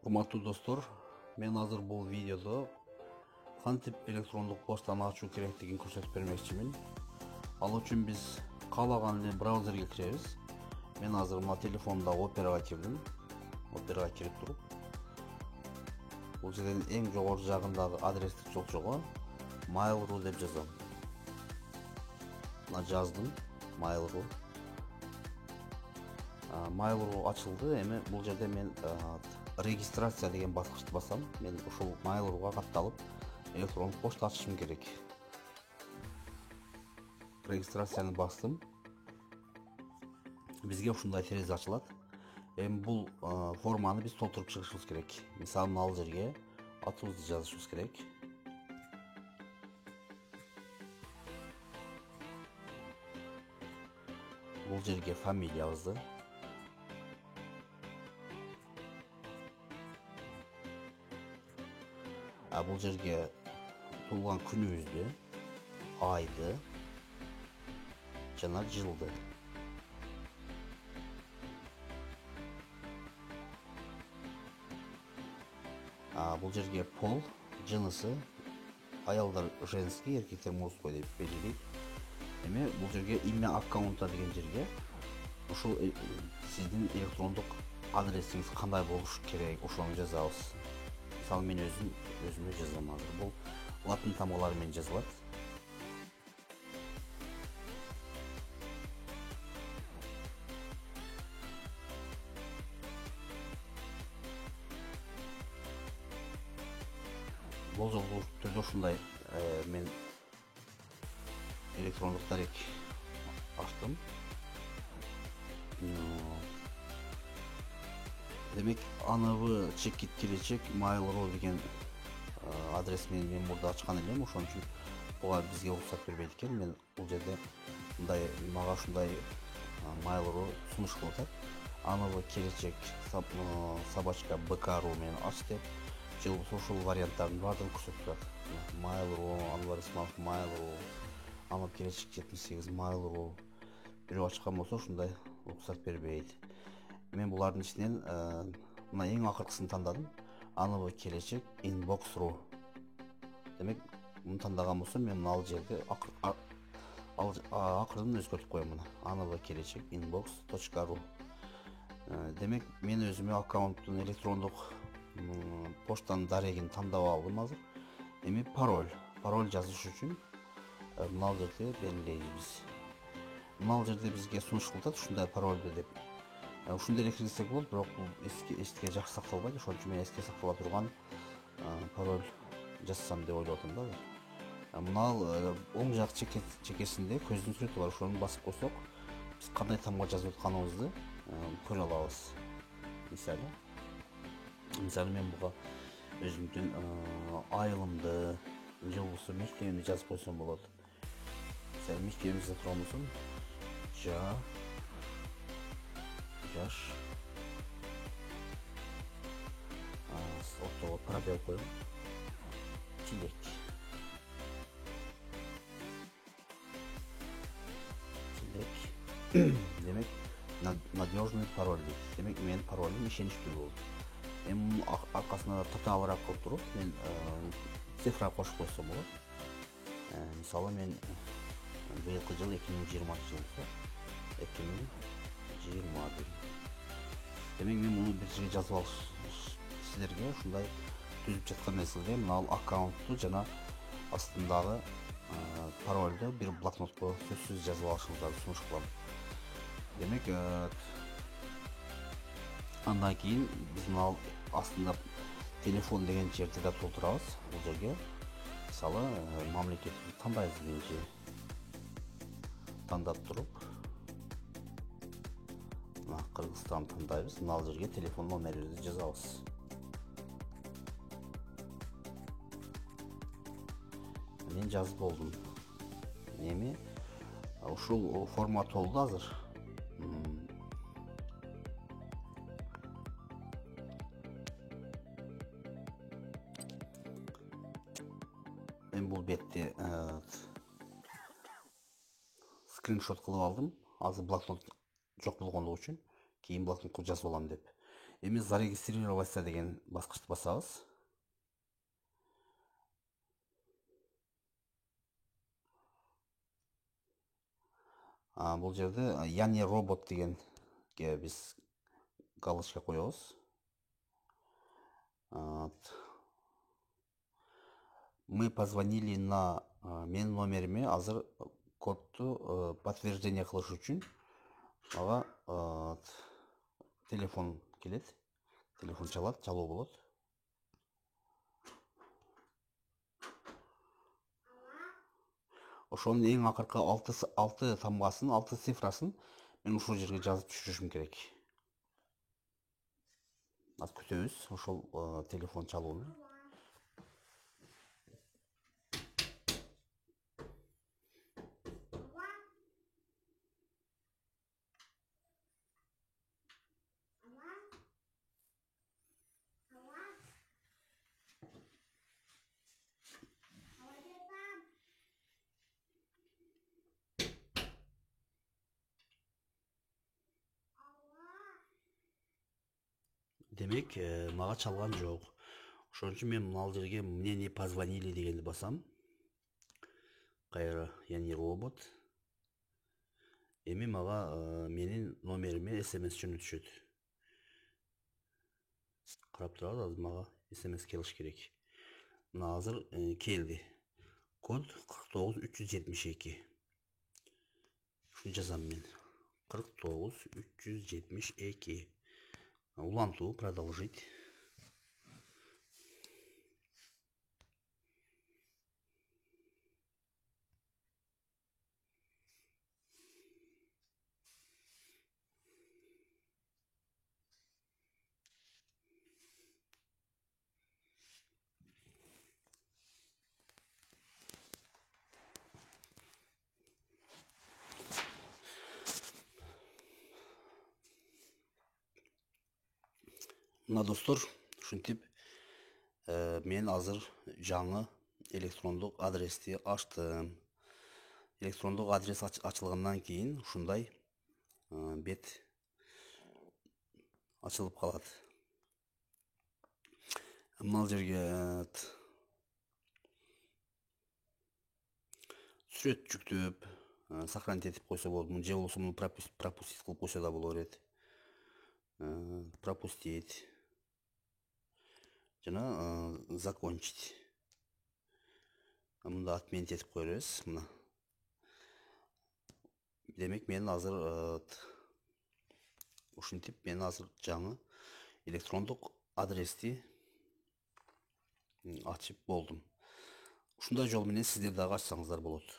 Урматтуу достор, мен азыр бул видеодо кантип электрондук почтаны ачуу керектигин көрсөтүп бермекчимин. Ал үчүн биз каалаган эле браузерге киребиз. Мен азыр мына телефондо Операга кирдим. Операга кирип туруп, бул жерден эң жогору жагындагы адрестик чокчого Mail.ru деп жазам. Мына жаздым, Mail.ru. Mail.ru ачылды. Эми бул жерде мен регистрация деген баскычты басам. Мен ушул Mail.ru'га катталып электрондук почта ачышым керек. Регистрацияны бастым. Бизге ушундай терезе ачылат. Эми бул форманы биз толтуруп чыгышыбыз керек. Мисалы, ал жерге атыбызды жазышыбыз керек. Бул жерге фамилиябызды, бул жерге туулган күнүбүздү, айды жана жылды. Бул жерге пол, жынысы, аялдар женский, эркектер мужской деп белгилейт. Эми бул жерге имя аккаунта деген жерге ушул сиздин электрондук адресиңиз кандай болуш керек, ошону жазабыз. Мисалы, мен өзүмө жазам азыр. Бул латын тамгалары менен жазылат. Болжолдуу түрдө ушундай мен электрондук дарек ачтым. Демек, аныбы чекит келечек Mail.ru деген адрес менен мен мурда ачкан элем. Ошон үчүн буга бизге уруксат бербейт экен. Мен бул жерде мындай мага ушундай Mail.ru сунуш кылып атат. Аныбы келечек собачка bk.ru менен ач деп жылбы ушул варианттардын баардыгын көрсөтүп турат. Mail.ru, Анвар Исманов Mail.ru, аныбы келечек 78 Mail.ru. Бирөө ачкан болсо ушундай уруксат бербейт. Мен булардын ичинен мына эң акыркысын тандадым. Аныбы келечек inbox.ru. Демек, муну тандаган болсом, мен ал жерде акырын өзгөртүп коем мына. Аныбы келечек inbox.ru. Демек, мен өзүмө аккаунттун электрондук почтанын дарегин тандап алдым азыр. Эми пароль жазыш үчүн мына жерде белгилейбиз. Мына жерде бизге сунуш кылат, ушундай парольду деп. Ушундай эле киргизсек болот, бирок бул эске жакшы сакталбайт. Ошон үчүн мен эске сактала турган пароль жазсам деп ойлоп атам да. Мына оң жак чекесинде көздүн сүрөтү бар. Ошону басып койсок, биз кандай тамга жазып атканыбызды көрө алабыз. Мисалы, мен буга өзүмдүн айылымды, жылбысы, мектебимди жазып койсом болот. Мисалы, мектебимизде турган болсом, жаш ортого пробел коем, тилек. Демек, надежный пароль дейт. Демек, менин паролим ишеничтүү болду. Эми аркасына татаабыраак кылып туруп, мен цифра кошуп койсом болот. Мисалы, мен быйылкы жыл 2020 жыл болсо, 2021. Демек, мен муну бир жерге жазып алыш силерге ушундай түзүп жаткан нерселерге мына аккаунтту жана астындагы парольду бир блокнотко сөзсүз жазып алышыңыздарды сунуш кылам. Демек, андан кийин биз мына астында телефон деген жерди да толтурабыз. Бул жерге мисалы, мамлекетти тандайбыз биринчи. Тандап туруп, мына Кыргызстанды тандайбыз. Мына жерге телефон номерибизди жазабыз. Мен жазып болдум. Эми ушул форма толду азыр. Мен бул бетти скриншот кылып алдым. Азыр блокнот жок болгондугу үчүн кийин блокнотко жазып алам деп. Эми зарегистрироваться деген баскычты басабыз. Бул жерде яни робот дегенге биз галочка коебуз. Мы позвонили на менин номериме азыр кодду подтверждение кылыш үчүн ага телефон келет. Телефон чалат, чалуу болот. Ошонун эң акыркы 6 тамгасын, 6 цифрасын мен ушул жерге жазып түшүрүшүм керек. Az күтөбүз ошол телефон чалууну. Демек, мага чалган жок. Ошон үчүн мен мына жерге мне не позвонили дегенди басам. Кайра, яни робот. Эми мага менин номериме SMS жөнөтүшөт түшөт. Карап турабыз, азыр мага SMS келиш керек. Мына азыр келди. Код 49372. Шуну жазам мен. 49372. Улантуу, продолжить. Мына достор, ушинтип мен азыр жаңы электрондук адрести ачтым. Электрондук адрес ачылгандан кийин ушундай бет ачылып калат. Мына жерге сүрөт жүктөп, сохранить этип койсо болот. Же болбосо муну пропустить кылып койсо да боло берет. Пропустить. Жана закончить. Мында отменить этип кое беребиз. Мына. Демек мен азыр ушинтип мен азыр жаңы электрондук адрести ачып болдум. Ушундай жол менен сиздер дагы ачсаңыздар болот.